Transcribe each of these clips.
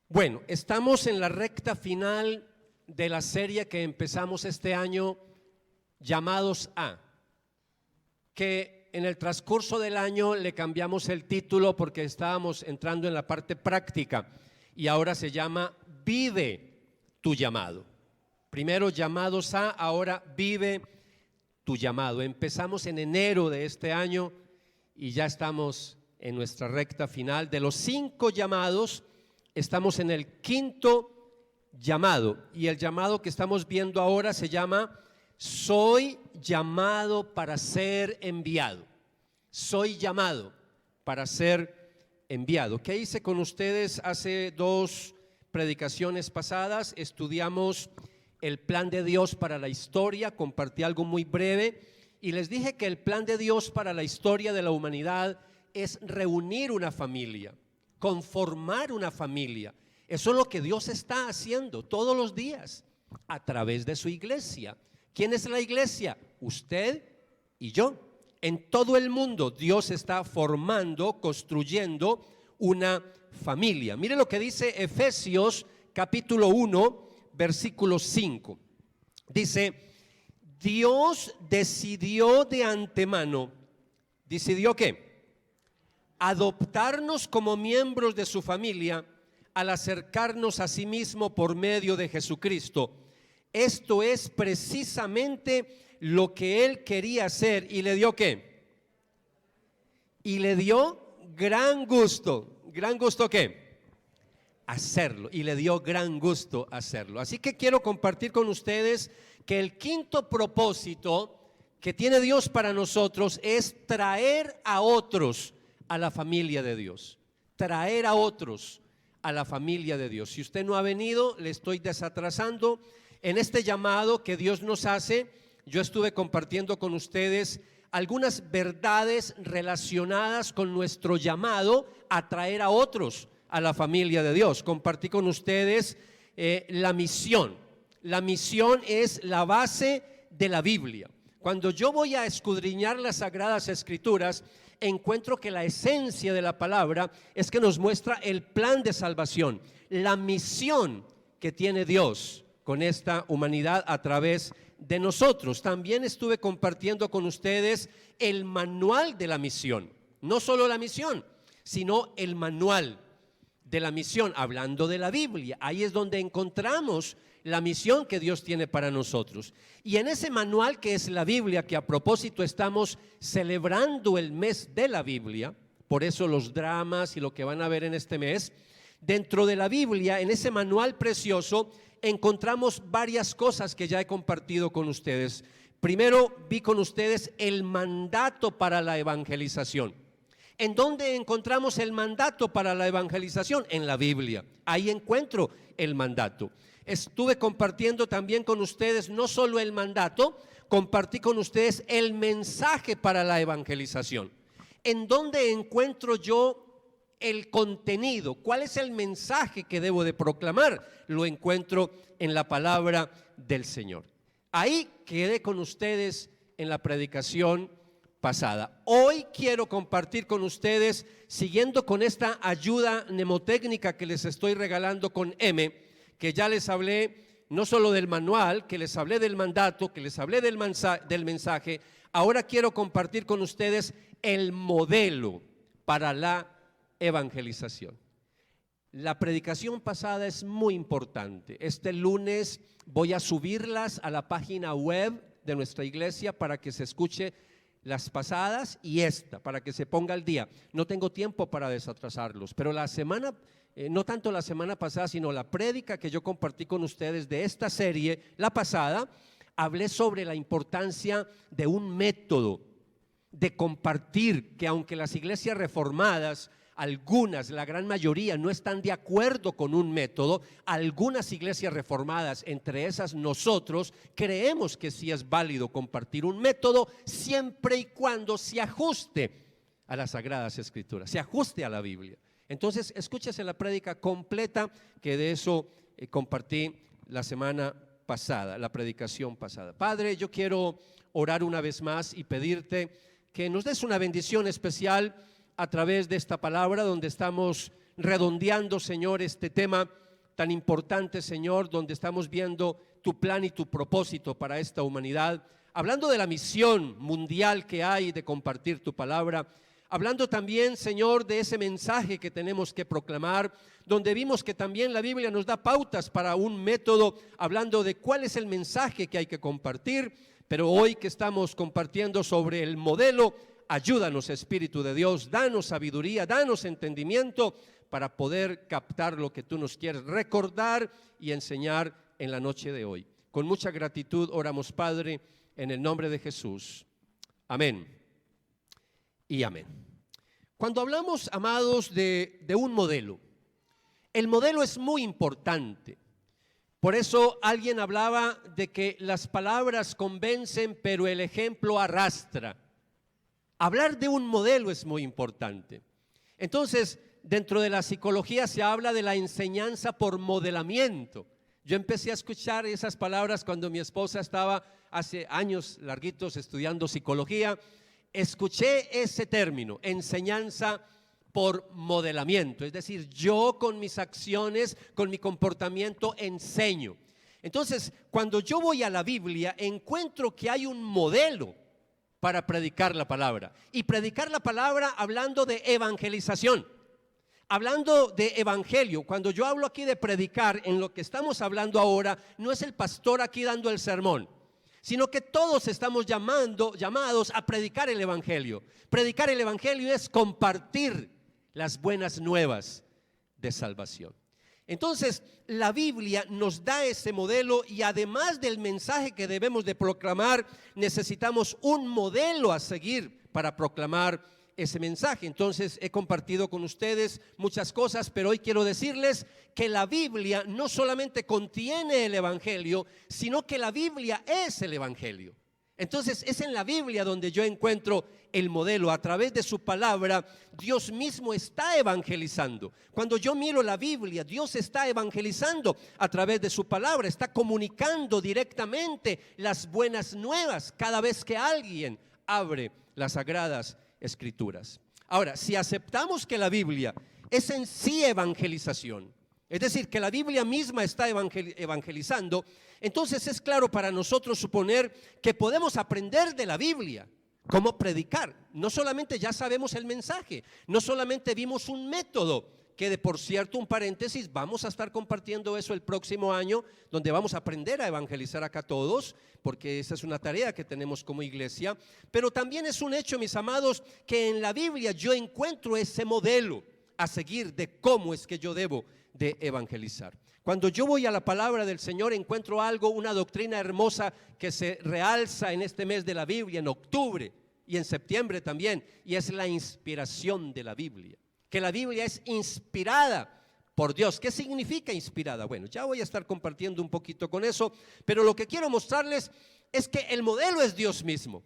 Bueno, estamos en la recta final de la serie que empezamos este año, Llamados a, que en el transcurso del año le cambiamos el título porque estábamos entrando en la parte práctica y ahora se llama Vive tu llamado. Primero Llamados a, ahora Vive tu llamado. Empezamos en enero de este año y ya estamos en nuestra recta final. De los 5 llamados, estamos en el 5º llamado, y el llamado que estamos viendo ahora se llama Soy llamado para ser enviado. Soy llamado para ser enviado. ¿Qué hice con ustedes hace 2 predicaciones pasadas? Estudiamos el plan de Dios para la historia, compartí algo muy breve y les dije que el plan de Dios para la historia de la humanidad es reunir una familia, conformar una familia. Eso es lo que Dios está haciendo todos los días a través de su iglesia. ¿Quién es la iglesia? Usted y yo. En todo el mundo Dios está formando, construyendo una familia. Mire lo que dice Efesios capítulo 1, versículo 5. Dice: Dios decidió de antemano. ¿Decidió qué? Adoptarnos como miembros de su familia al acercarnos a sí mismo por medio de Jesucristo. Esto es precisamente lo que Él quería hacer, y le dio ¿qué? Y le dio gran gusto. ¿Gran gusto qué? Hacerlo. Y le dio gran gusto hacerlo. Así que quiero compartir con ustedes que el 5º propósito que tiene Dios para nosotros es traer a otros a la familia de Dios. Traer a otros a la familia de Dios. Si usted no ha venido, le estoy desatrasando. En este llamado que Dios nos hace, yo estuve compartiendo con ustedes algunas verdades relacionadas con nuestro llamado a traer a otros a la familia de Dios. Compartí con ustedes la misión. La misión es la base de la Biblia. Cuando yo voy a escudriñar las Sagradas Escrituras, encuentro que la esencia de la palabra es que nos muestra el plan de salvación, la misión que tiene Dios con esta humanidad a través de nosotros. También estuve compartiendo con ustedes el manual de la misión, no solo la misión, sino el manual de la misión, hablando de la Biblia. Ahí es donde encontramos la misión que Dios tiene para nosotros. Y en ese manual que es la Biblia, que a propósito estamos celebrando el mes de la Biblia, por eso los dramas y lo que van a ver en este mes, dentro de la Biblia, en ese manual precioso, encontramos varias cosas que ya he compartido con ustedes. Primero vi con ustedes el mandato para la evangelización. ¿En dónde encontramos el mandato para la evangelización? En la Biblia. Ahí encuentro el mandato. Estuve compartiendo también con ustedes no solo el mandato, compartí con ustedes el mensaje para la evangelización. ¿En dónde encuentro yo el contenido? ¿Cuál es el mensaje que debo de proclamar? Lo encuentro en la palabra del Señor. Ahí quedé con ustedes en la predicación pasada. Hoy quiero compartir con ustedes, siguiendo con esta ayuda mnemotécnica que les estoy regalando con M, que ya les hablé no solo del manual, que les hablé del mandato, que les hablé del mensaje. Ahora quiero compartir con ustedes el modelo para la evangelización. La predicación pasada es muy importante. Este lunes voy a subirlas a la página web de nuestra iglesia para que se escuche las pasadas y esta, para que se ponga al día. No tengo tiempo para desatrasarlos, pero la semana, no tanto la semana pasada, sino la prédica que yo compartí con ustedes de esta serie, la pasada, hablé sobre la importancia de un método de compartir, que aunque las iglesias reformadas, algunas, la gran mayoría, no están de acuerdo con un método, algunas iglesias reformadas, entre esas nosotros, creemos que sí es válido compartir un método siempre y cuando se ajuste a las Sagradas Escrituras, se ajuste a la Biblia. Entonces, escúchese la prédica completa, que de eso compartí la semana pasada, la predicación pasada. Padre, yo quiero orar una vez más y pedirte que nos des una bendición especial a través de esta palabra donde estamos redondeando, Señor, este tema tan importante, Señor, donde estamos viendo tu plan y tu propósito para esta humanidad, hablando de la misión mundial que hay de compartir tu palabra, hablando también, Señor, de ese mensaje que tenemos que proclamar, donde vimos que también la Biblia nos da pautas para un método, hablando de cuál es el mensaje que hay que compartir. Pero hoy que estamos compartiendo sobre el modelo, ayúdanos, Espíritu de Dios, danos sabiduría, danos entendimiento para poder captar lo que tú nos quieres recordar y enseñar en la noche de hoy. Con mucha gratitud oramos, Padre, en el nombre de Jesús. Amén y amén. Cuando hablamos, amados, de un modelo, el modelo es muy importante. Por eso alguien hablaba de que las palabras convencen, pero el ejemplo arrastra. Hablar de un modelo es muy importante. Entonces, dentro de la psicología se habla de la enseñanza por modelamiento. Yo empecé a escuchar esas palabras cuando mi esposa estaba hace años larguitos estudiando psicología. Escuché ese término, enseñanza por modelamiento, es decir, yo con mis acciones, con mi comportamiento enseño. Entonces, cuando yo voy a la Biblia, encuentro que hay un modelo para predicar la palabra. Y predicar la palabra hablando de evangelización, hablando de evangelio. Cuando yo hablo aquí de predicar, en lo que estamos hablando ahora, no es el pastor aquí dando el sermón, sino que todos estamos llamados a predicar el evangelio. Predicar el evangelio es compartir las buenas nuevas de salvación. Entonces, la Biblia nos da ese modelo y además del mensaje que debemos de proclamar, necesitamos un modelo a seguir para proclamar ese mensaje. Entonces, he compartido con ustedes muchas cosas, pero hoy quiero decirles que la Biblia no solamente contiene el evangelio, sino que la Biblia es el evangelio. Entonces, es en la Biblia donde yo encuentro el modelo. A través de su palabra, Dios mismo está evangelizando. Cuando yo miro la Biblia, Dios está evangelizando a través de su palabra, está comunicando directamente las buenas nuevas cada vez que alguien abre las sagradas escrituras. Ahora, si aceptamos que la Biblia es en sí evangelización, es decir, que la Biblia misma está evangelizando, entonces es claro para nosotros suponer que podemos aprender de la Biblia cómo predicar. No solamente ya sabemos el mensaje, no solamente vimos un método, que de por cierto, un paréntesis, vamos a estar compartiendo eso el próximo año, donde vamos a aprender a evangelizar acá todos, porque esa es una tarea que tenemos como iglesia. Pero también es un hecho, mis amados, que en la Biblia yo encuentro ese modelo a seguir de cómo es que yo debo de evangelizar. Cuando yo voy a la palabra del Señor, encuentro algo, una doctrina hermosa que se realza en este mes de la Biblia, en octubre y en septiembre también, y es la inspiración de la Biblia. Que la Biblia es inspirada por Dios. ¿Qué significa inspirada? Bueno, ya voy a estar compartiendo un poquito con eso, pero lo que quiero mostrarles es que el modelo es Dios mismo.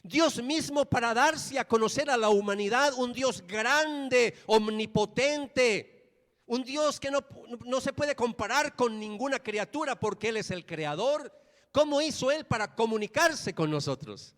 Dios mismo para darse a conocer a la humanidad, un Dios grande, omnipotente, un Dios que no se puede comparar con ninguna criatura porque Él es el creador. ¿Cómo hizo Él para comunicarse con nosotros?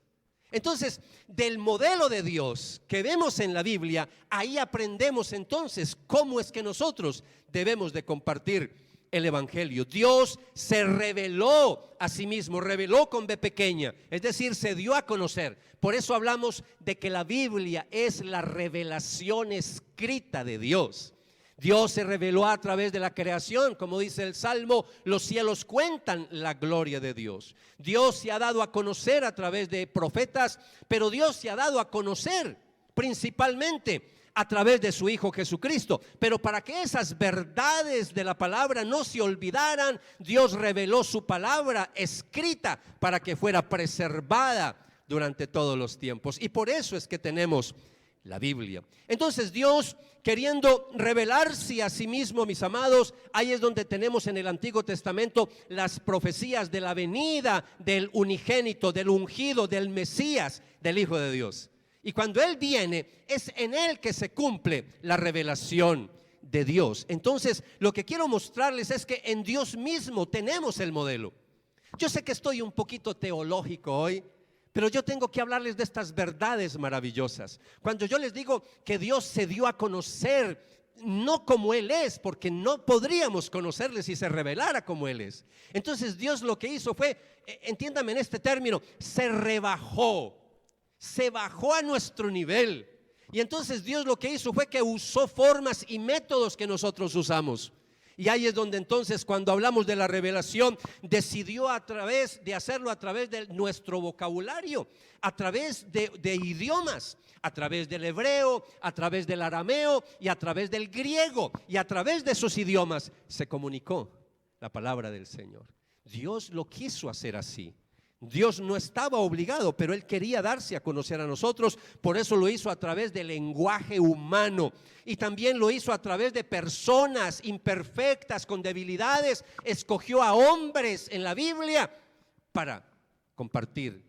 Entonces, del modelo de Dios que vemos en la Biblia, ahí aprendemos entonces cómo es que nosotros debemos de compartir el evangelio. Dios se reveló a sí mismo, reveló con B pequeña, es decir, se dio a conocer. Por eso hablamos de que la Biblia es la revelación escrita de Dios. Dios se reveló a través de la creación, como dice el Salmo, los cielos cuentan la gloria de Dios. Dios se ha dado a conocer a través de profetas, pero Dios se ha dado a conocer principalmente a través de su Hijo Jesucristo. Pero para que esas verdades de la palabra no se olvidaran, Dios reveló su palabra escrita para que fuera preservada durante todos los tiempos. Y por eso es que tenemos la Biblia. Entonces Dios, queriendo revelarse a sí mismo, mis amados, ahí es donde tenemos en el Antiguo Testamento las profecías de la venida del unigénito, del ungido, del Mesías, del Hijo de Dios. Y cuando Él viene, es en Él que se cumple la revelación de Dios. Entonces, lo que quiero mostrarles es que en Dios mismo tenemos el modelo. Yo sé que estoy un poquito teológico hoy, pero yo tengo que hablarles de estas verdades maravillosas. Cuando yo les digo que Dios se dio a conocer no como Él es, porque no podríamos conocerle si se revelara como Él es. Entonces Dios lo que hizo fue, entiéndame en este término, se bajó a nuestro nivel. Y entonces Dios lo que hizo fue que usó formas y métodos que nosotros usamos. Y ahí es donde entonces, cuando hablamos de la revelación, decidió hacerlo a través de nuestro vocabulario, a través de idiomas, a través del hebreo, a través del arameo y a través del griego. Y a través de esos idiomas se comunicó la palabra del Señor. Dios lo quiso hacer así. Dios no estaba obligado, pero Él quería darse a conocer a nosotros. Por eso lo hizo a través del lenguaje humano. Y también lo hizo a través de personas imperfectas, con debilidades. Escogió a hombres en la Biblia para compartir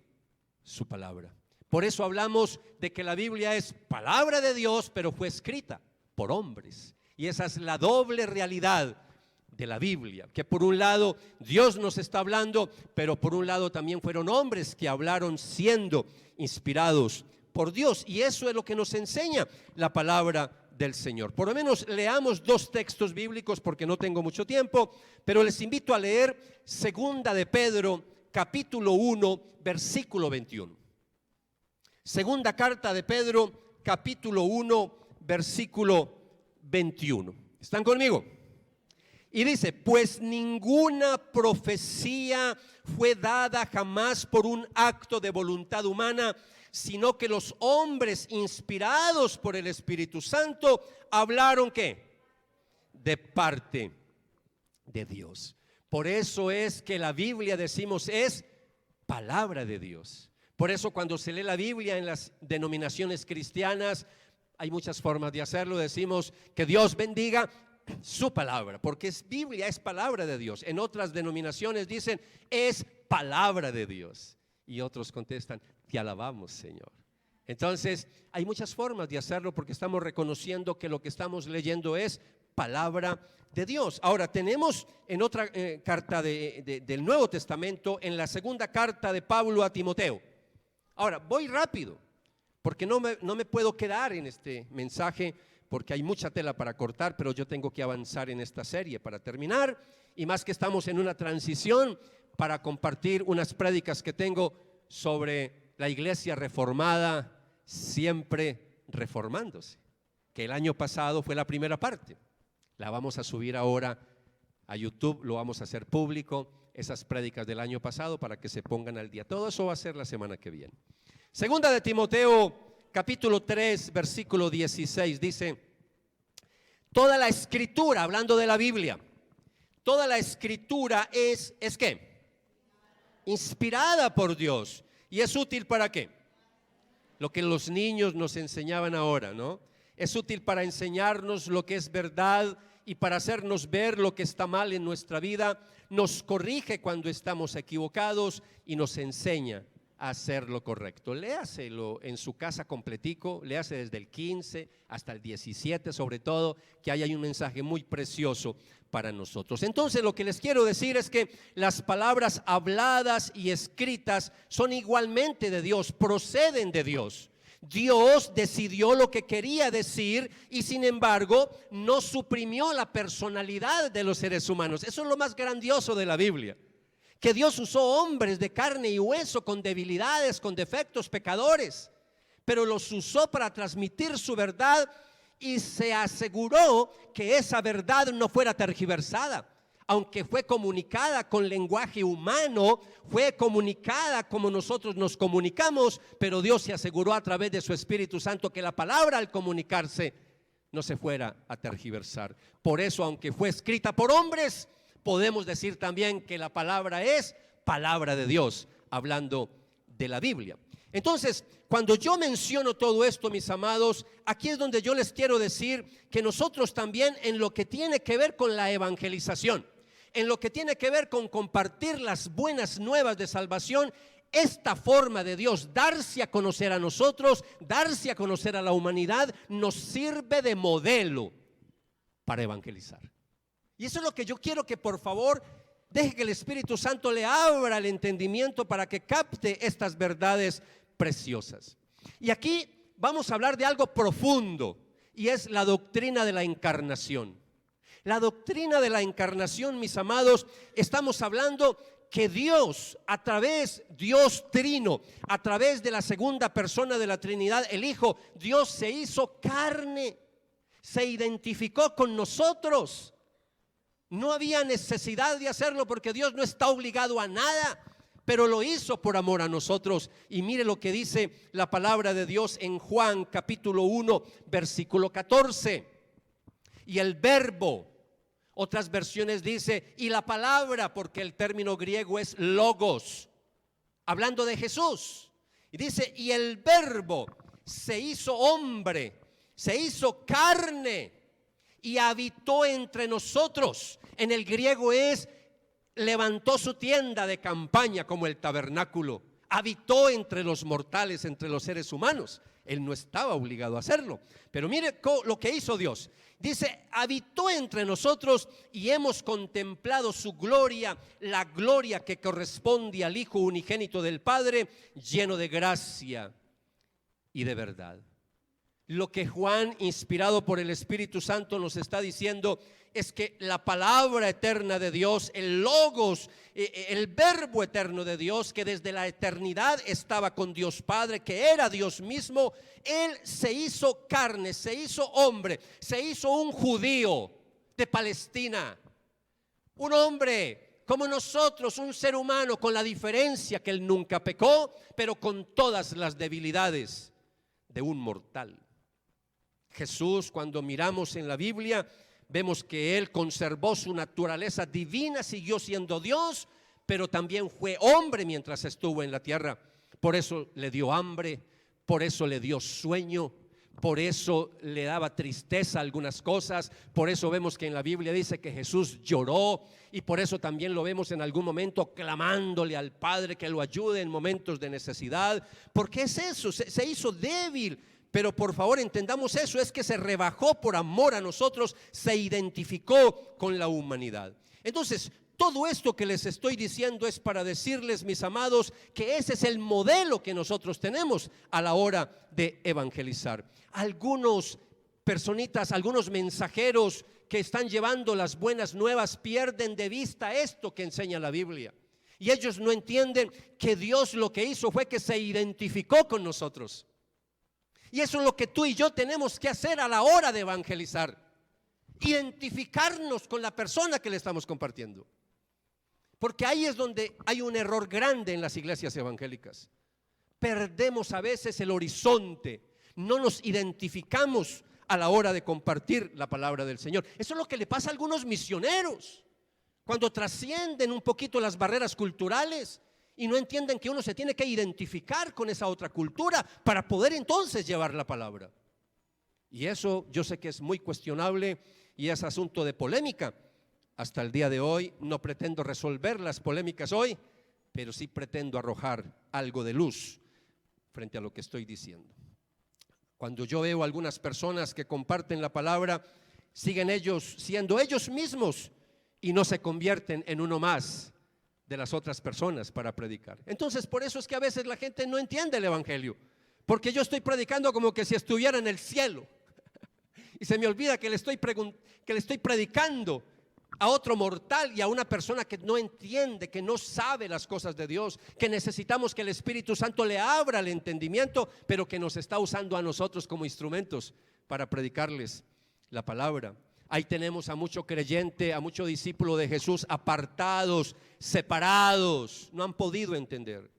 su palabra. Por eso hablamos de que la Biblia es palabra de Dios, pero fue escrita por hombres. Y esa es la doble realidad de la Biblia, que por un lado Dios nos está hablando, pero por un lado también fueron hombres que hablaron siendo inspirados por Dios. Y eso es lo que nos enseña la palabra del Señor. Por lo menos leamos dos textos bíblicos, porque no tengo mucho tiempo, pero les invito a leer Segunda de Pedro, capítulo 1, versículo 21. Segunda carta de Pedro, capítulo 1, versículo 21. ¿Están conmigo? Y dice: pues ninguna profecía fue dada jamás por un acto de voluntad humana, sino que los hombres inspirados por el Espíritu Santo hablaron ¿qué? De parte de Dios. Por eso es que la Biblia, decimos, es palabra de Dios. Por eso cuando se lee la Biblia en las denominaciones cristianas, hay muchas formas de hacerlo. Decimos que Dios bendiga su palabra, porque es Biblia, es palabra de Dios. En otras denominaciones dicen es palabra de Dios, y otros contestan te alabamos, Señor. Entonces hay muchas formas de hacerlo, porque estamos reconociendo que lo que estamos leyendo es palabra de Dios. Ahora tenemos en otra carta del Nuevo Testamento, en la segunda carta de Pablo a Timoteo. Ahora voy rápido, porque no me puedo quedar en este mensaje, porque hay mucha tela para cortar, pero yo tengo que avanzar en esta serie para terminar, y más que estamos en una transición para compartir unas prédicas que tengo sobre la iglesia reformada, siempre reformándose, que el año pasado fue la primera parte. La vamos a subir ahora a YouTube, lo vamos a hacer público, esas prédicas del año pasado, para que se pongan al día. Todo eso va a ser la semana que viene. Segunda de Timoteo, capítulo 3, versículo 16, dice: toda la escritura, hablando de la Biblia, toda la escritura ¿es qué? Inspirada por Dios. ¿Y es útil para qué? Lo que los niños nos enseñaban ahora, ¿no? Es útil para enseñarnos lo que es verdad y para hacernos ver lo que está mal en nuestra vida. Nos corrige cuando estamos equivocados y nos enseña a hacer lo correcto. Léaselo en su casa completico, léase desde el 15 hasta el 17 sobre todo, que ahí hay un mensaje muy precioso para nosotros. Entonces lo que les quiero decir es que las palabras habladas y escritas son igualmente de Dios, proceden de Dios. Dios decidió lo que quería decir y sin embargo no suprimió la personalidad de los seres humanos. Eso es lo más grandioso de la Biblia, que Dios usó hombres de carne y hueso, con debilidades, con defectos, pecadores, pero los usó para transmitir su verdad, y se aseguró que esa verdad no fuera tergiversada. Aunque fue comunicada con lenguaje humano, fue comunicada como nosotros nos comunicamos, pero Dios se aseguró a través de su Espíritu Santo que la palabra, al comunicarse, no se fuera a tergiversar. Por eso, aunque fue escrita por hombres, podemos decir también que la palabra es palabra de Dios, hablando de la Biblia. Entonces, cuando yo menciono todo esto, mis amados, aquí es donde yo les quiero decir que nosotros también, en lo que tiene que ver con la evangelización, en lo que tiene que ver con compartir las buenas nuevas de salvación, esta forma de Dios darse a conocer a nosotros, darse a conocer a la humanidad, nos sirve de modelo para evangelizar. Y eso es lo que yo quiero que por favor deje que el Espíritu Santo le abra el entendimiento para que capte estas verdades preciosas. Y aquí vamos a hablar de algo profundo, y es la doctrina de la encarnación. La doctrina de la encarnación, mis amados, estamos hablando que Dios, Dios Trino, a través de la segunda persona de la Trinidad, el Hijo, Dios se hizo carne, se identificó con nosotros. No había necesidad de hacerlo porque Dios no está obligado a nada, pero lo hizo por amor a nosotros. Y mire lo que dice la palabra de Dios en Juan capítulo 1, versículo 14. Y el verbo, otras versiones dice, y la palabra, porque el término griego es logos, hablando de Jesús. Y dice, y el verbo se hizo hombre, se hizo carne y habitó entre nosotros. En el griego es, levantó su tienda de campaña como el tabernáculo. Habitó entre los mortales, entre los seres humanos. Él no estaba obligado a hacerlo. Pero mire lo que hizo Dios. Dice, habitó entre nosotros y hemos contemplado su gloria, la gloria que corresponde al Hijo unigénito del Padre, lleno de gracia y de verdad. Lo que Juan, inspirado por el Espíritu Santo, nos está diciendo es que la palabra eterna de Dios, el logos, el verbo eterno de Dios, que desde la eternidad estaba con Dios Padre, que era Dios mismo, Él se hizo carne, se hizo hombre, se hizo un judío de Palestina, un hombre como nosotros, un ser humano, con la diferencia que Él nunca pecó, pero con todas las debilidades de un mortal. Jesús, cuando miramos en la Biblia, vemos que Él conservó su naturaleza divina, siguió siendo Dios, pero también fue hombre mientras estuvo en la tierra. Por eso le dio hambre, por eso le dio sueño, por eso le daba tristeza a algunas cosas. Por eso vemos que en la Biblia dice que Jesús lloró, y por eso también lo vemos en algún momento clamándole al Padre que lo ayude en momentos de necesidad. Porque es eso, se hizo débil. Pero por favor entendamos eso, es que se rebajó por amor a nosotros, se identificó con la humanidad. Entonces, todo esto que les estoy diciendo es para decirles, mis amados, que ese es el modelo que nosotros tenemos a la hora de evangelizar. Algunos personitas, algunos mensajeros que están llevando las buenas nuevas pierden de vista esto que enseña la Biblia. Y ellos no entienden que Dios lo que hizo fue que se identificó con nosotros. Y eso es lo que tú y yo tenemos que hacer a la hora de evangelizar. Identificarnos con la persona que le estamos compartiendo. Porque ahí es donde hay un error grande en las iglesias evangélicas. Perdemos a veces el horizonte. No nos identificamos a la hora de compartir la palabra del Señor. Eso es lo que le pasa a algunos misioneros. Cuando trascienden un poquito las barreras culturales y no entienden que uno se tiene que identificar con esa otra cultura para poder entonces llevar la palabra. Y eso yo sé que es muy cuestionable y es asunto de polémica. Hasta el día de hoy no pretendo resolver las polémicas hoy, pero sí pretendo arrojar algo de luz frente a lo que estoy diciendo. Cuando yo veo a algunas personas que comparten la palabra, siguen ellos siendo ellos mismos y no se convierten en uno más de las otras personas para predicar. Entonces, por eso es que a veces la gente no entiende el evangelio, porque yo estoy predicando como que si estuviera en el cielo y se me olvida que le estoy predicando a otro mortal y a una persona que no entiende, que no sabe las cosas de Dios, que necesitamos que el Espíritu Santo le abra el entendimiento, pero que nos está usando a nosotros como instrumentos para predicarles la palabra. Ahí tenemos a mucho creyente, a mucho discípulo de Jesús apartados, separados, no han podido entender.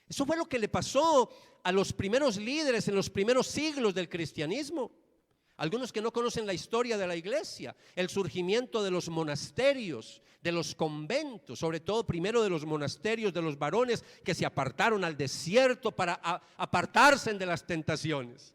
Eso fue lo que le pasó a los primeros líderes en los primeros siglos del cristianismo. Algunos que no conocen la historia de la iglesia, el surgimiento de los monasterios, de los conventos, sobre todo primero de los monasterios de los varones que se apartaron al desierto para apartarse de las tentaciones.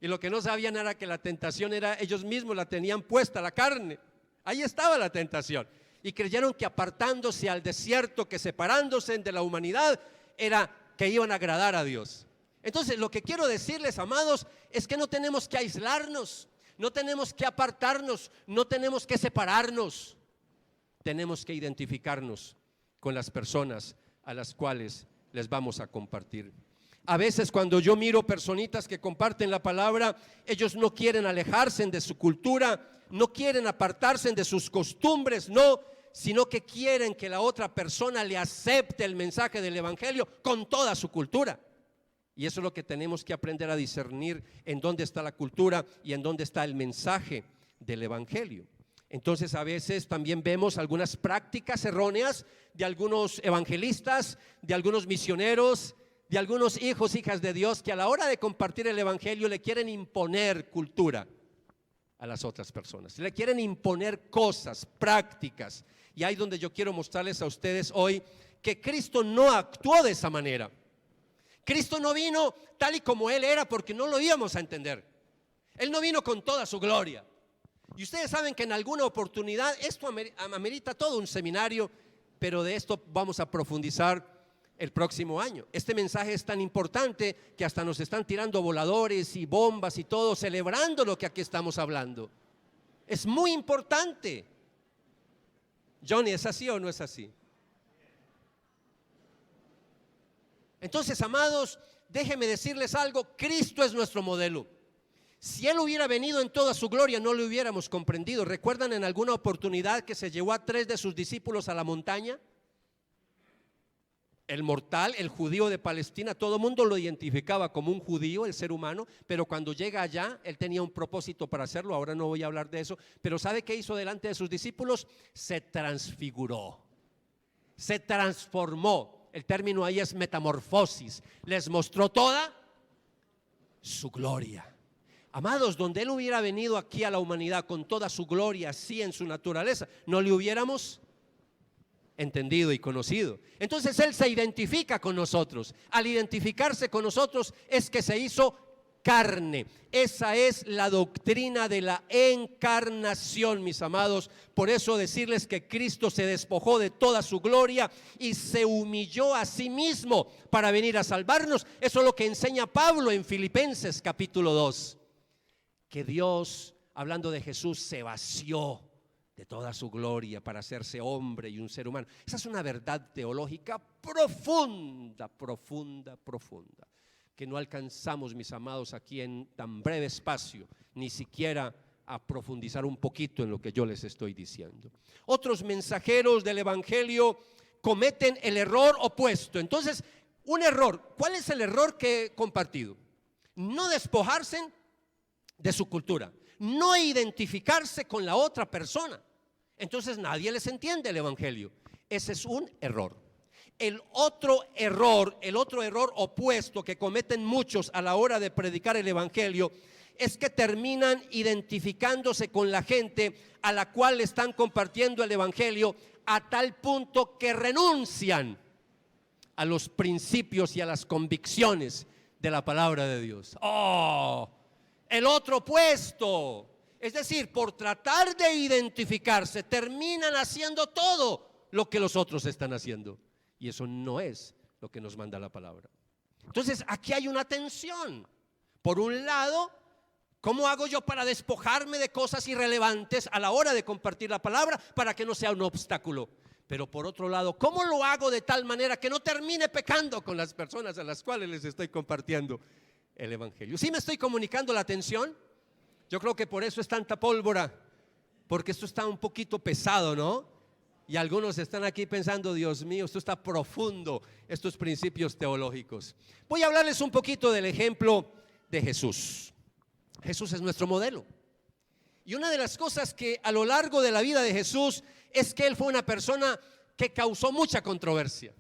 Y lo que no sabían era que la tentación era, ellos mismos la tenían puesta, la carne. Ahí estaba la tentación. Y creyeron que apartándose al desierto, que separándose de la humanidad, era que iban a agradar a Dios. Entonces, lo que quiero decirles, amados, es que no tenemos que aislarnos, no tenemos que apartarnos, no tenemos que separarnos. Tenemos que identificarnos con las personas a las cuales les vamos a compartir. A veces cuando yo miro personitas que comparten la palabra, ellos no quieren alejarse de su cultura, no quieren apartarse de sus costumbres, no, sino que quieren que la otra persona le acepte el mensaje del evangelio con toda su cultura. Y eso es lo que tenemos que aprender a discernir, en dónde está la cultura y en dónde está el mensaje del evangelio. Entonces a veces también vemos algunas prácticas erróneas de algunos evangelistas, de algunos misioneros, de algunos hijos, hijas de Dios, que a la hora de compartir el evangelio le quieren imponer cultura a las otras personas, le quieren imponer cosas, prácticas. Y ahí donde yo quiero mostrarles a ustedes hoy que Cristo no actuó de esa manera. Cristo no vino tal y como Él era, porque no lo íbamos a entender. Él no vino con toda su gloria. Y ustedes saben que en alguna oportunidad esto amerita todo un seminario, pero de esto vamos a profundizar el próximo año. Este mensaje es tan importante que hasta nos están tirando voladores y bombas y todo, celebrando lo que aquí estamos hablando. Es muy importante. Johnny, ¿es así o no es así? Entonces, amados, déjenme decirles algo. Cristo es nuestro modelo. Si Él hubiera venido en toda su gloria, no lo hubiéramos comprendido. ¿Recuerdan en alguna oportunidad que se llevó a 3 de sus discípulos a la montaña? El mortal, el judío de Palestina, todo el mundo lo identificaba como un judío, el ser humano, pero cuando llega allá, él tenía un propósito para hacerlo. Ahora no voy a hablar de eso, pero ¿sabe qué hizo delante de sus discípulos? Se transfiguró, se transformó. El término ahí es metamorfosis. Les mostró toda su gloria. Amados, donde Él hubiera venido aquí a la humanidad con toda su gloria, así en su naturaleza, no le hubiéramos entendido y conocido. Entonces Él se identifica con nosotros. Al identificarse con nosotros es que se hizo carne. Esa es la doctrina de la encarnación, mis amados. Por eso decirles que Cristo se despojó de toda su gloria y se humilló a sí mismo para venir a salvarnos. Eso es lo que enseña Pablo en Filipenses capítulo 2. Que Dios, hablando de Jesús, se vació de toda su gloria para hacerse hombre y un ser humano. Esa es una verdad teológica profunda, profunda, profunda, que no alcanzamos, mis amados, aquí en tan breve espacio, ni siquiera a profundizar un poquito en lo que yo les estoy diciendo. Otros mensajeros del evangelio cometen el error opuesto. Entonces, un error, ¿cuál es el error que he compartido? No despojarse de su cultura, no identificarse con la otra persona. Entonces nadie les entiende el evangelio. Ese es un error. El otro error opuesto que cometen muchos a la hora de predicar el evangelio es que terminan identificándose con la gente a la cual le están compartiendo el evangelio, a tal punto que renuncian a los principios y a las convicciones de la palabra de Dios. El otro opuesto. Es decir, por tratar de identificarse, terminan haciendo todo lo que los otros están haciendo. Y eso no es lo que nos manda la palabra. Entonces, aquí hay una tensión. Por un lado, ¿cómo hago yo para despojarme de cosas irrelevantes a la hora de compartir la palabra para que no sea un obstáculo? Pero por otro lado, ¿cómo lo hago de tal manera que no termine pecando con las personas a las cuales les estoy compartiendo el evangelio? ¿Sí me estoy comunicando la tensión? Yo creo que por eso es tanta pólvora, porque esto está un poquito pesado, ¿no? Y algunos están aquí pensando, Dios mío, esto está profundo, estos principios teológicos. Voy a hablarles un poquito del ejemplo de Jesús. Jesús es nuestro modelo. Y una de las cosas que a lo largo de la vida de Jesús es que Él fue una persona que causó mucha controversia.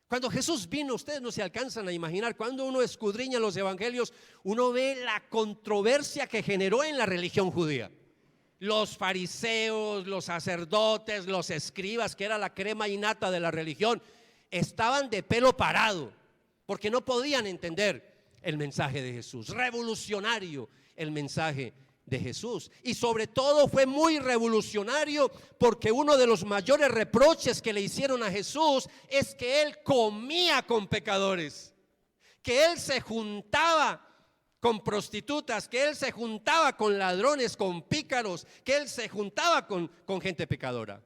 Cuando Jesús vino, ustedes no se alcanzan a imaginar, cuando uno escudriña los evangelios, uno ve la controversia que generó en la religión judía. Los fariseos, los sacerdotes, los escribas, que era la crema innata de la religión, estaban de pelo parado, porque no podían entender el mensaje de Jesús. Revolucionario el mensaje de Jesús. Y sobre todo fue muy revolucionario porque uno de los mayores reproches que le hicieron a Jesús es que Él comía con pecadores, que Él se juntaba con prostitutas, que Él se juntaba con ladrones, con pícaros, que Él se juntaba con gente pecadora.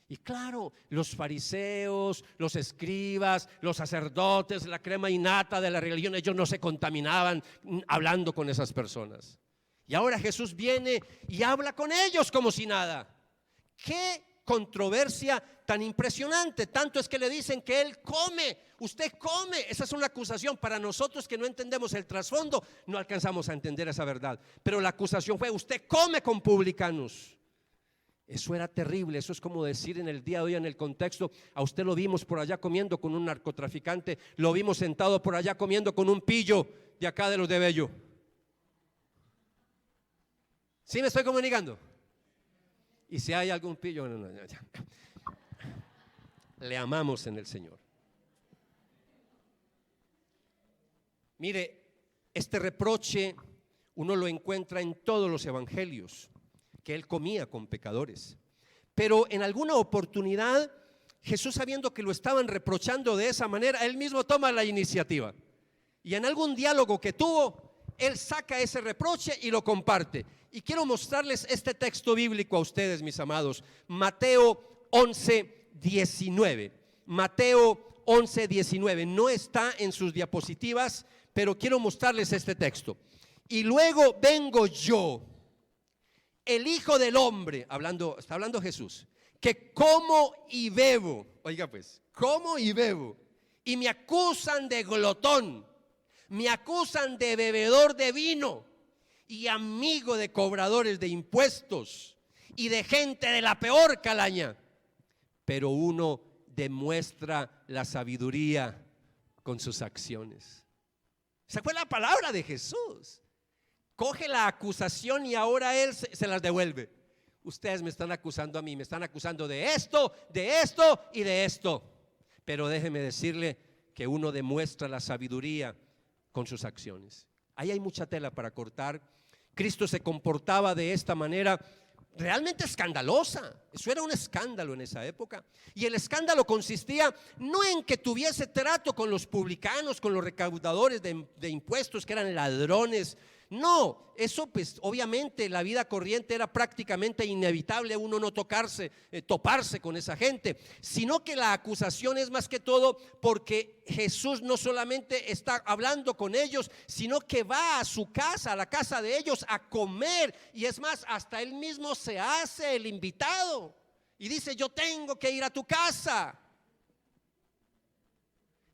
Y claro, los fariseos, los escribas, los sacerdotes, la crema innata de la religión, ellos no se contaminaban hablando con esas personas. Y ahora Jesús viene y habla con ellos como si nada. ¡Qué controversia tan impresionante! Tanto es que le dicen que Él come. Usted come. Esa es una acusación. Para nosotros que no entendemos el trasfondo, no alcanzamos a entender esa verdad. Pero la acusación fue: usted come con publicanos. Eso era terrible. Eso es como decir en el día de hoy, en el contexto: a usted lo vimos por allá comiendo con un narcotraficante, lo vimos sentado por allá comiendo con un pillo de acá de los de Bello. ¿Sí me estoy comunicando? Y si hay algún pillo, le amamos en el Señor. Mire, este reproche uno lo encuentra en todos los evangelios, que Él comía con pecadores. Pero en alguna oportunidad, Jesús, sabiendo que lo estaban reprochando de esa manera, Él mismo toma la iniciativa. Y en algún diálogo que tuvo, Él saca ese reproche y lo comparte. Y quiero mostrarles este texto bíblico a ustedes, mis amados. Mateo 11:19. Mateo 11:19. No está en sus diapositivas, pero quiero mostrarles este texto. Y luego vengo yo, el Hijo del Hombre, está hablando Jesús, que como y bebo. Oiga pues, como y bebo. Y me acusan de glotón, me acusan de bebedor de vino y amigo de cobradores de impuestos y de gente de la peor calaña. Pero uno demuestra la sabiduría con sus acciones. Esa fue la palabra de Jesús. Coge la acusación y ahora Él se las devuelve. Ustedes me están acusando a mí, me están acusando de esto y de esto. Pero déjeme decirle que uno demuestra la sabiduría con sus acciones. Ahí hay mucha tela para cortar. Cristo se comportaba de esta manera realmente escandalosa. Eso era un escándalo en esa época. Y el escándalo consistía no en que tuviese trato con los publicanos, con los recaudadores de impuestos, que eran ladrones. No, eso pues obviamente la vida corriente era prácticamente inevitable uno no toparse con esa gente, sino que la acusación es más que todo porque Jesús no solamente está hablando con ellos, sino que va a su casa, a la casa de ellos a comer, y es más, hasta él mismo se hace el invitado y dice: yo tengo que ir a tu casa.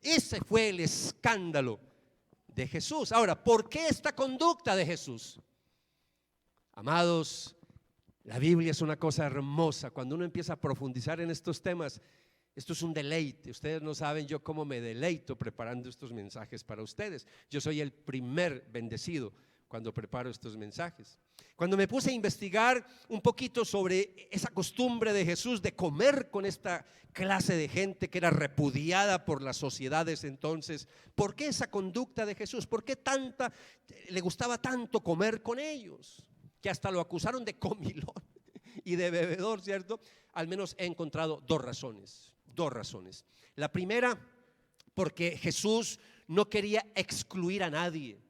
Ese fue el escándalo de Jesús. Ahora, ¿por qué esta conducta de Jesús? Amados, la Biblia es una cosa hermosa. Cuando uno empieza a profundizar en estos temas, esto es un deleite. Ustedes no saben yo cómo me deleito preparando estos mensajes para ustedes. Yo soy el primer bendecido cuando preparo estos mensajes. Cuando me puse a investigar un poquito sobre esa costumbre de Jesús de comer con esta clase de gente que era repudiada por las sociedades entonces, ¿por qué esa conducta de Jesús? ¿Por qué le gustaba tanto comer con ellos? Que hasta lo acusaron de comilón y de bebedor, ¿cierto? Al menos he encontrado dos razones. La primera, porque Jesús no quería excluir a nadie.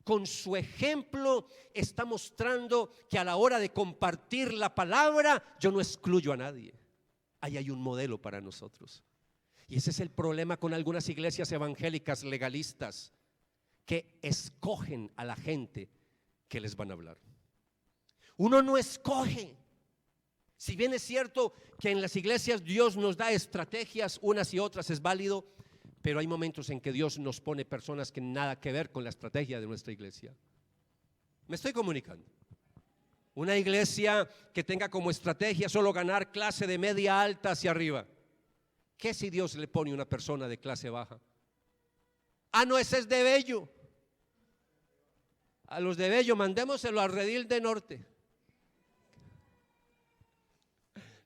Con su ejemplo está mostrando que a la hora de compartir la palabra, yo no excluyo a nadie. Ahí hay un modelo para nosotros. Y ese es el problema con algunas iglesias evangélicas legalistas, que escogen a la gente que les van a hablar. Uno no escoge. Si bien es cierto que en las iglesias Dios nos da estrategias, unas y otras es válido, pero hay momentos en que Dios nos pone personas que nada que ver con la estrategia de nuestra iglesia. ¿Me estoy comunicando? Una iglesia que tenga como estrategia solo ganar clase de media alta hacia arriba. ¿Qué si Dios le pone una persona de clase baja? Ah, no, ese es de Bello. A los de Bello mandémoselo al Redil de Norte.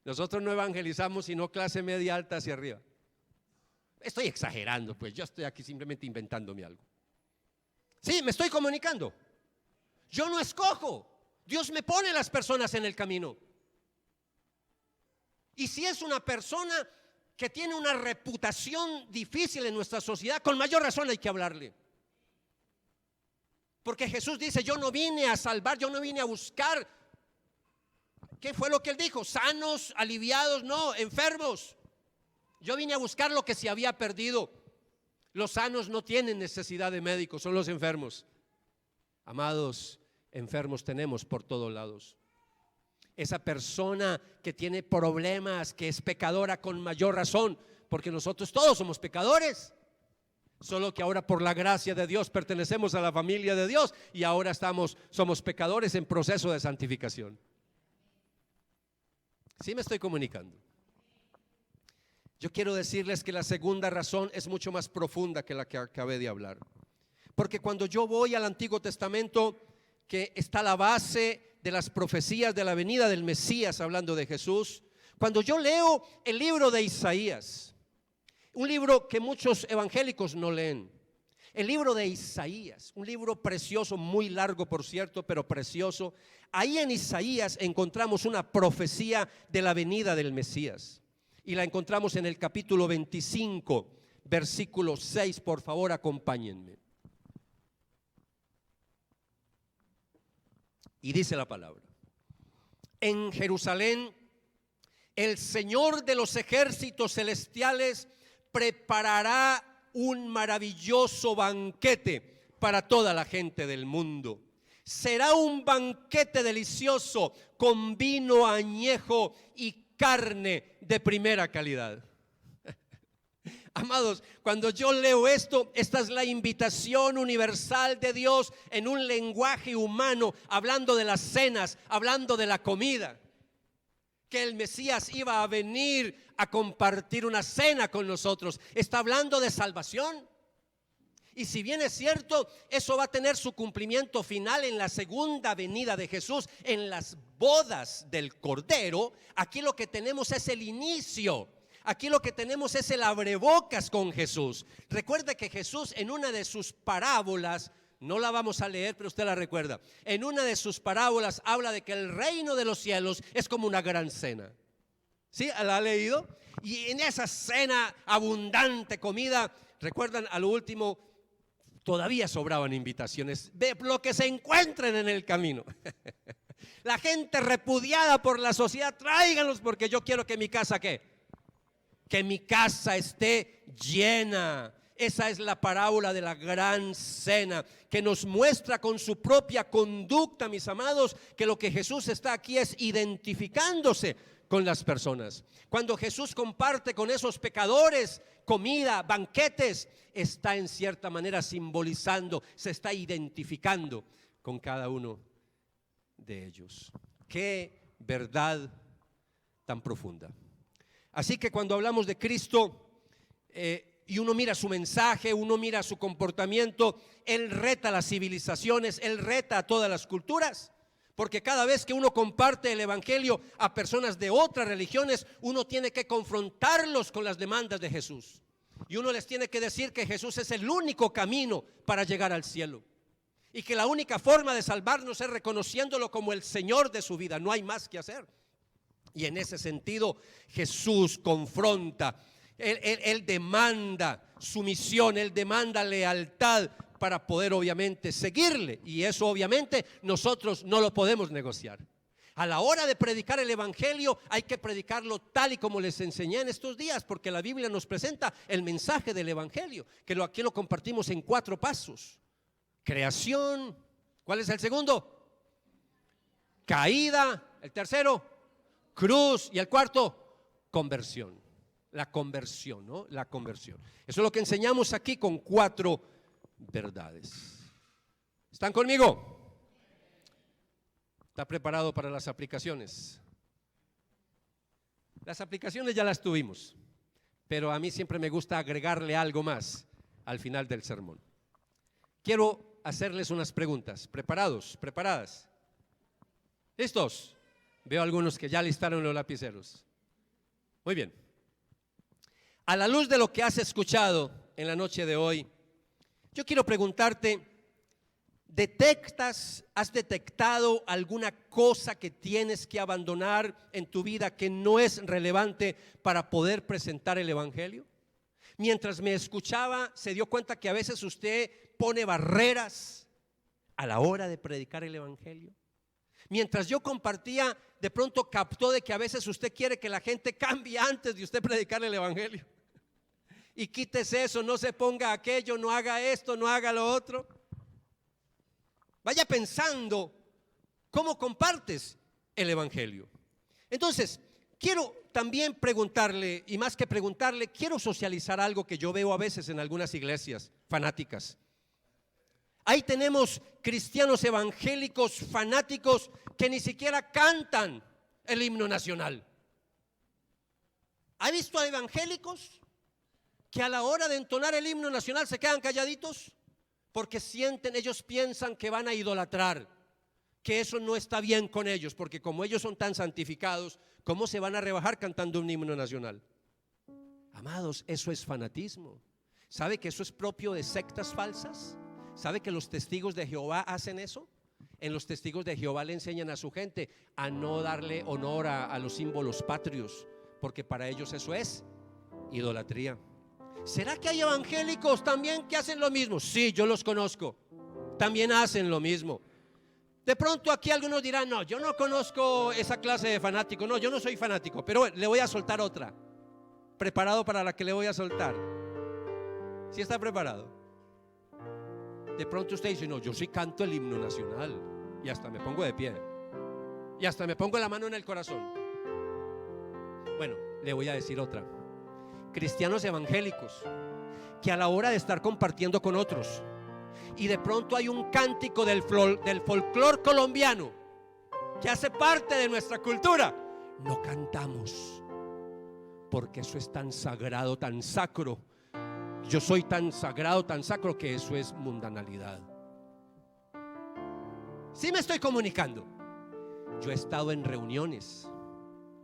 Nosotros no evangelizamos sino clase media alta hacia arriba. Estoy exagerando, pues yo estoy aquí simplemente inventándome algo. Sí, me estoy comunicando. Yo no escojo. Dios me pone las personas en el camino. Y si es una persona que tiene una reputación difícil en nuestra sociedad, con mayor razón hay que hablarle. Porque Jesús dice: yo no vine a salvar, yo no vine a buscar ¿Qué fue lo que él dijo? Sanos, aliviados, no, enfermos. Yo vine a buscar lo que se había perdido. Los sanos no tienen necesidad de médicos, son los enfermos. Amados, enfermos tenemos por todos lados. Esa persona que tiene problemas, que es pecadora con mayor razón, porque nosotros todos somos pecadores. Solo que ahora por la gracia de Dios pertenecemos a la familia de Dios y ahora somos pecadores en proceso de santificación. ¿Sí me estoy comunicando? Yo quiero decirles que la segunda razón es mucho más profunda que la que acabé de hablar. Porque cuando yo voy al Antiguo Testamento, que está la base de las profecías de la venida del Mesías, hablando de Jesús, cuando yo leo el libro de Isaías, un libro que muchos evangélicos no leen, el libro de Isaías, un libro precioso, muy largo por cierto, pero precioso. Ahí en Isaías encontramos una profecía de la venida del Mesías y la encontramos en el capítulo 25, versículo 6. Por favor, acompáñenme. Y dice la palabra: en Jerusalén el Señor de los ejércitos celestiales preparará un maravilloso banquete para toda la gente del mundo. Será un banquete delicioso con vino añejo y carne de primera calidad. Amados, cuando yo leo esto, esta es la invitación universal de Dios en un lenguaje humano, hablando de las cenas, hablando de la comida. Que el Mesías iba a venir a compartir una cena con nosotros. Está hablando de salvación. Y si bien es cierto, eso va a tener su cumplimiento final en la segunda venida de Jesús, en las bodas del Cordero, aquí lo que tenemos es el inicio. Aquí lo que tenemos es el abrebocas con Jesús. Recuerde que Jesús en una de sus parábolas, no la vamos a leer, pero usted la recuerda. En una de sus parábolas habla de que el reino de los cielos es como una gran cena. ¿Sí? ¿La ha leído? Y en esa cena abundante comida, recuerdan, a lo último todavía sobraban invitaciones de lo que se encuentren en el camino. La gente repudiada por la sociedad, tráiganlos porque yo quiero que mi casa, ¿qué? Que mi casa esté llena. Esa es la parábola de la gran cena, que nos muestra con su propia conducta, mis amados, que lo que Jesús está aquí es identificándose con las personas. Cuando Jesús comparte con esos pecadores comida, banquetes, está en cierta manera simbolizando, se está identificando con cada uno de ellos. Qué verdad tan profunda. Así que cuando hablamos de Cristo y uno mira su mensaje, uno mira su comportamiento, Él reta las civilizaciones, Él reta a todas las culturas. Porque cada vez que uno comparte el evangelio a personas de otras religiones, uno tiene que confrontarlos con las demandas de Jesús. Y uno les tiene que decir que Jesús es el único camino para llegar al cielo. Y que la única forma de salvarnos es reconociéndolo como el Señor de su vida. No hay más que hacer. Y en ese sentido Jesús confronta, Él demanda sumisión, Él demanda lealtad para poder obviamente seguirle. Y eso obviamente nosotros no lo podemos negociar. A la hora de predicar el evangelio hay que predicarlo tal y como les enseñé en estos días, porque la Biblia nos presenta el mensaje del evangelio, que aquí lo compartimos en 4 pasos. Creación, ¿cuál es el segundo? Caída, el tercero, cruz, y el cuarto, conversión. La conversión, ¿no? La conversión. Eso es lo que enseñamos aquí con 4 verdades. ¿Están conmigo? ¿Está preparado para las aplicaciones? Las aplicaciones ya las tuvimos, pero a mí siempre me gusta agregarle algo más al final del sermón. Quiero hacerles unas preguntas. ¿Preparados? ¿Preparadas? ¿Listos? Veo algunos que ya listaron los lapiceros. Muy bien. A la luz de lo que has escuchado en la noche de hoy, yo quiero preguntarte, ¿has detectado alguna cosa que tienes que abandonar en tu vida que no es relevante para poder presentar el evangelio? Mientras me escuchaba, se dio cuenta que a veces usted pone barreras a la hora de predicar el evangelio. Mientras yo compartía, de pronto captó de que a veces usted quiere que la gente cambie antes de usted predicarle el evangelio. Y quítese eso, no se ponga aquello, no haga esto, no haga lo otro. Vaya pensando cómo compartes el evangelio. Entonces, quiero también preguntarle, y más que preguntarle, quiero socializar algo que yo veo a veces en algunas iglesias fanáticas. Ahí tenemos cristianos evangélicos fanáticos que ni siquiera cantan el himno nacional. ¿Ha visto a evangélicos que a la hora de entonar el himno nacional se quedan calladitos? Porque ellos piensan que van a idolatrar, que eso no está bien con ellos, porque como ellos son tan santificados, ¿cómo se van a rebajar cantando un himno nacional? Amados, eso es fanatismo. ¿Sabe que eso es propio de sectas falsas? ¿Sabe que los testigos de Jehová hacen eso? En los testigos de Jehová le enseñan a su gente a no darle honor a los símbolos patrios, porque para ellos eso es idolatría. ¿Será que hay evangélicos también que hacen lo mismo? Sí, yo los conozco, también hacen lo mismo. De pronto aquí algunos dirán, no, yo no conozco esa clase de fanático, no, yo no soy fanático, pero bueno, le voy a soltar otra. ¿Preparado para la que le voy a soltar? ¿Sí está preparado? De pronto usted dice, no, yo sí canto el himno nacional y hasta me pongo de pie y hasta me pongo la mano en el corazón. Bueno, le voy a decir otra. Cristianos evangélicos que a la hora de estar compartiendo con otros y de pronto hay un cántico del folclor colombiano que hace parte de nuestra cultura, no cantamos porque eso es tan sagrado, tan sacro. Yo soy tan sagrado, tan sacro, que eso es mundanalidad. ¿Sí me estoy comunicando? Yo he estado en reuniones,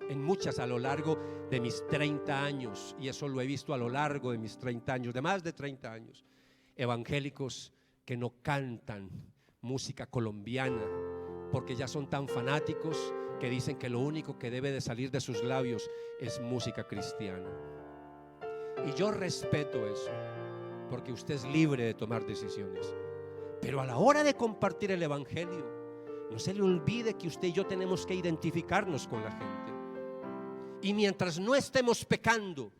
en muchas a lo largo de mis 30 años, y eso lo he visto a lo largo de mis 30 años, de más de 30 años, evangélicos que no cantan música colombiana porque ya son tan fanáticos que dicen que lo único que debe de salir de sus labios es música cristiana. Y yo respeto eso, porque usted es libre de tomar decisiones. Pero a la hora de compartir el evangelio, no se le olvide que usted y yo tenemos que identificarnos con la gente. Y mientras no estemos pecando,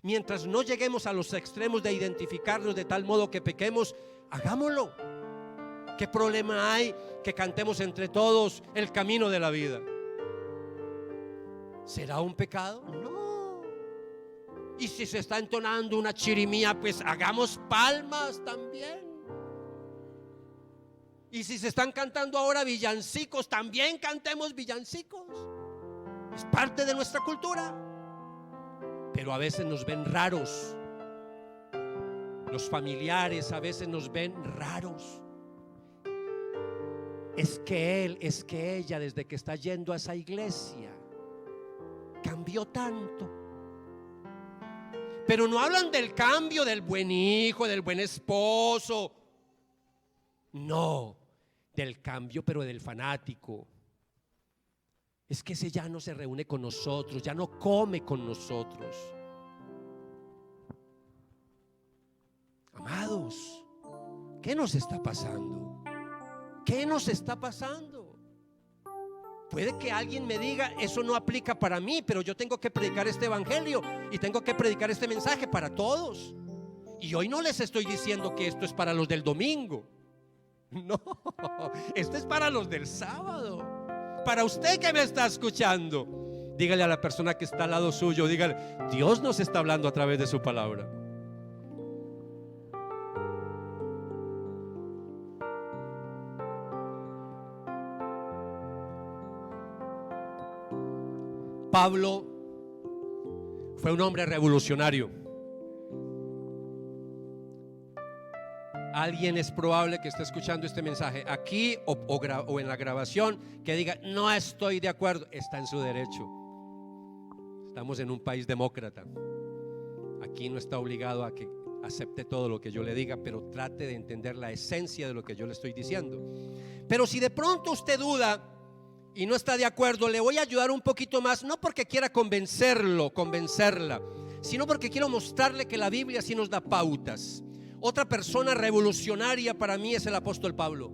mientras no lleguemos a los extremos de identificarnos de tal modo que pequemos, hagámoslo. ¿Qué problema hay que cantemos entre todos el camino de la vida? ¿Será un pecado? No. Y si se está entonando una chirimía, pues hagamos palmas también. Y si se están cantando ahora villancicos, también cantemos villancicos. Es parte de nuestra cultura. Pero a veces nos ven raros. Los familiares a veces nos ven raros. Es que él, es que ella, desde que está yendo a esa iglesia, cambió tanto. Pero no hablan del cambio del buen hijo, del buen esposo. No, del cambio, pero del fanático. Es que ese ya no se reúne con nosotros, ya no come con nosotros. Amados, ¿qué nos está pasando? ¿Qué nos está pasando? Puede que alguien me diga, eso no aplica para mí, pero yo tengo que predicar este evangelio y tengo que predicar este mensaje para todos. Y hoy no les estoy diciendo que esto es para los del domingo. No, esto es para los del sábado. Para usted que me está escuchando, dígale a la persona que está al lado suyo, dígale, Dios nos está hablando a través de su palabra. Pablo fue un hombre revolucionario. Alguien es probable que esté escuchando este mensaje aquí o en la grabación que diga, no estoy de acuerdo. Está en su derecho. Estamos en un país demócrata. Aquí no está obligado a que acepte todo lo que yo le diga, pero trate de entender la esencia de lo que yo le estoy diciendo. Pero si de pronto usted duda y no está de acuerdo, le voy a ayudar un poquito más, no porque quiera convencerla, sino porque quiero mostrarle que la Biblia sí nos da pautas. Otra persona revolucionaria para mí es el apóstol Pablo.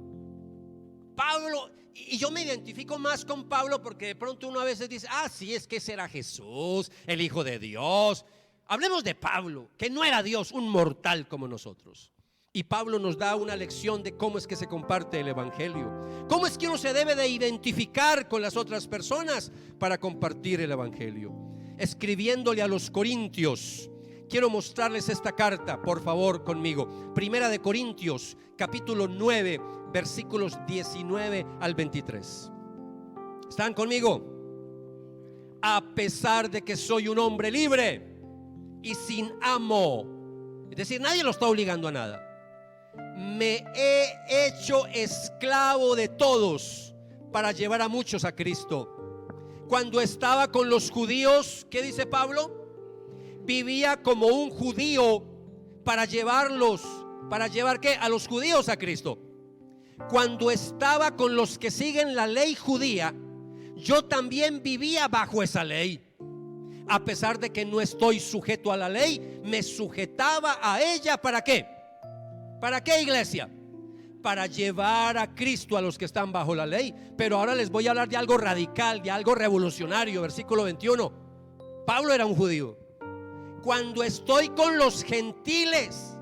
Pablo Y yo me identifico más con Pablo porque de pronto uno a veces dice, sí, es que ese era Jesús, el Hijo de Dios. Hablemos de Pablo, que no era Dios, un mortal como nosotros. Y Pablo nos da una lección de cómo es que se comparte el evangelio, cómo es que uno se debe de identificar con las otras personas para compartir el evangelio. Escribiéndole a los Corintios, quiero mostrarles esta carta, por favor, conmigo. Primera de Corintios, capítulo 9, versículos 19 al 23. ¿Están conmigo? A pesar de que soy un hombre libre y sin amo, es decir, nadie lo está obligando a nada, me he hecho esclavo de todos para llevar a muchos a Cristo. Cuando estaba con los judíos, ¿qué dice Pablo? Vivía como un judío para llevarlos, ¿para llevar qué? A los judíos a Cristo. Cuando estaba con los que siguen la ley judía, yo también vivía bajo esa ley. A pesar de que no estoy sujeto a la ley, me sujetaba a ella. ¿Para qué? ¿Para qué, iglesia? Para llevar a Cristo a los que están bajo la ley. Pero ahora les voy a hablar de algo radical, de algo revolucionario. Versículo 21. Pablo era un judío. Cuando estoy con los gentiles,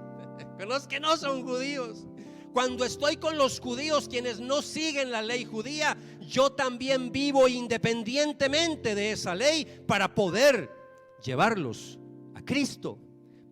con los que no son judíos, cuando estoy con los judíos, quienes no siguen la ley judía, yo también vivo independientemente de esa ley para poder llevarlos a Cristo.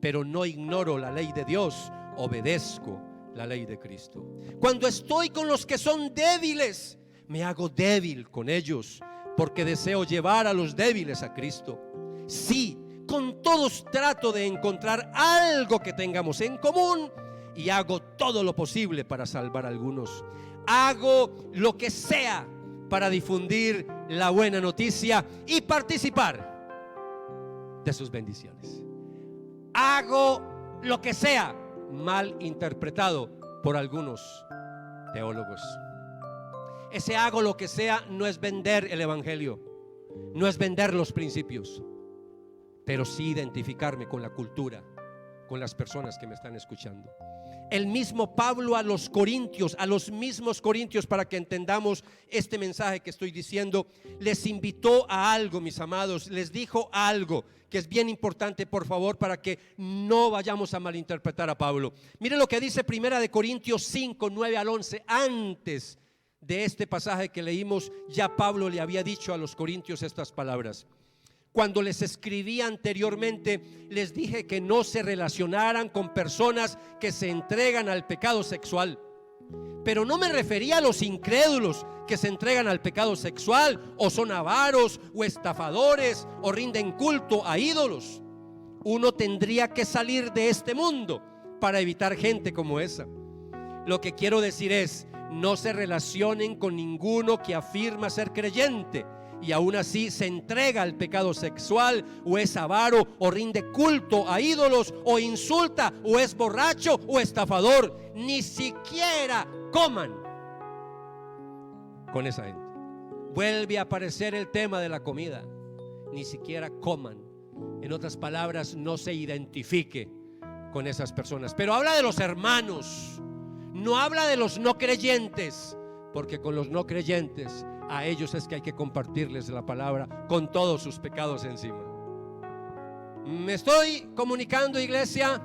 Pero no ignoro la ley de Dios, obedezco la ley de Cristo. Cuando estoy con los que son débiles, me hago débil con ellos, porque deseo llevar a los débiles a Cristo. Sí, con todos trato de encontrar algo que tengamos en común y hago todo lo posible para salvar a algunos. Hago lo que sea para difundir la buena noticia y participar de sus bendiciones. Hago lo que sea, mal interpretado por algunos teólogos. Ese hago lo que sea no es vender el evangelio, no es vender los principios, pero sí identificarme con la cultura, con las personas que me están escuchando. El mismo Pablo a los Corintios, a los mismos Corintios, para que entendamos este mensaje que estoy diciendo, les invitó a algo, mis amados, les dijo algo que es bien importante, por favor, para que no vayamos a malinterpretar a Pablo. Miren lo que dice Primera de Corintios 5, 9 al 11. Antes de este pasaje que leímos, ya Pablo le había dicho a los Corintios estas palabras. Cuando les escribí anteriormente, les dije que no se relacionaran con personas que se entregan al pecado sexual. Pero no me refería a los incrédulos que se entregan al pecado sexual, o son avaros, o estafadores, o rinden culto a ídolos. Uno tendría que salir de este mundo para evitar gente como esa. Lo que quiero decir es, no se relacionen con ninguno que afirma ser creyente y aún así se entrega al pecado sexual, o es avaro, o rinde culto a ídolos, o insulta, o es borracho, o estafador. Ni siquiera coman con esa gente. Vuelve a aparecer el tema de la comida. Ni siquiera coman. En otras palabras, no se identifique con esas personas. Pero habla de los hermanos, no habla de los no creyentes, porque con los no creyentes, a ellos es que hay que compartirles la palabra con todos sus pecados encima. ¿Me estoy comunicando, iglesia?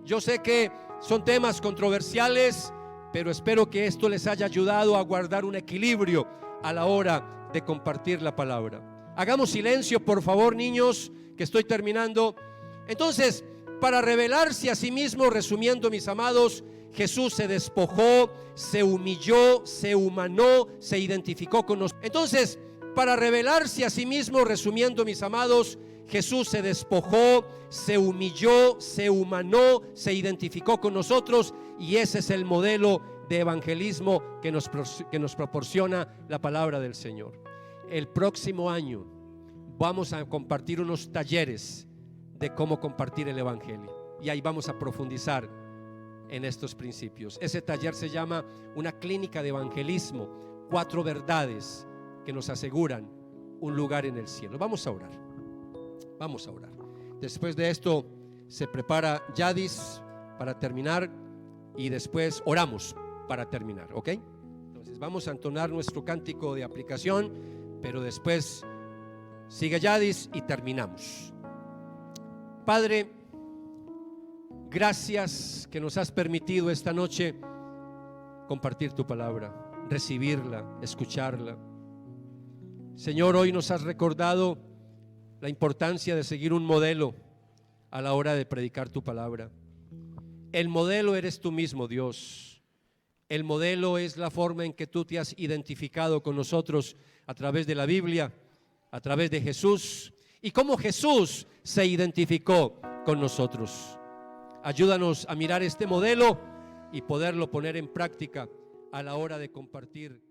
Yo sé que son temas controversiales, pero espero que esto les haya ayudado a guardar un equilibrio a la hora de compartir la palabra. Hagamos silencio, por favor, niños, que estoy terminando. Entonces, para revelarse a sí mismo, resumiendo, mis amados, Jesús se despojó, se humilló, se humanó, se identificó con nosotros. Entonces, para revelarse a sí mismo, resumiendo, mis amados, Jesús se despojó, se humilló, se humanó, se identificó con nosotros, y ese es el modelo de evangelismo que nos proporciona la palabra del Señor. El próximo año vamos a compartir unos talleres de cómo compartir el evangelio, y ahí vamos a profundizar en estos principios. Ese taller se llama Una clínica de evangelismo, 4 verdades que nos aseguran un lugar en el cielo. Vamos a orar. Vamos a orar. Después de esto se prepara Yadis para terminar, y después oramos para terminar, ¿ok? Entonces, Entonces vamos a entonar nuestro cántico de aplicación, pero después sigue Yadis y terminamos. Padre, gracias que nos has permitido esta noche compartir tu palabra, recibirla, escucharla. Señor, hoy nos has recordado la importancia de seguir un modelo a la hora de predicar tu palabra. El modelo eres tú mismo, Dios. El modelo es la forma en que tú te has identificado con nosotros a través de la Biblia, a través de Jesús, y cómo Jesús se identificó con nosotros. Ayúdanos a mirar este modelo y poderlo poner en práctica a la hora de compartir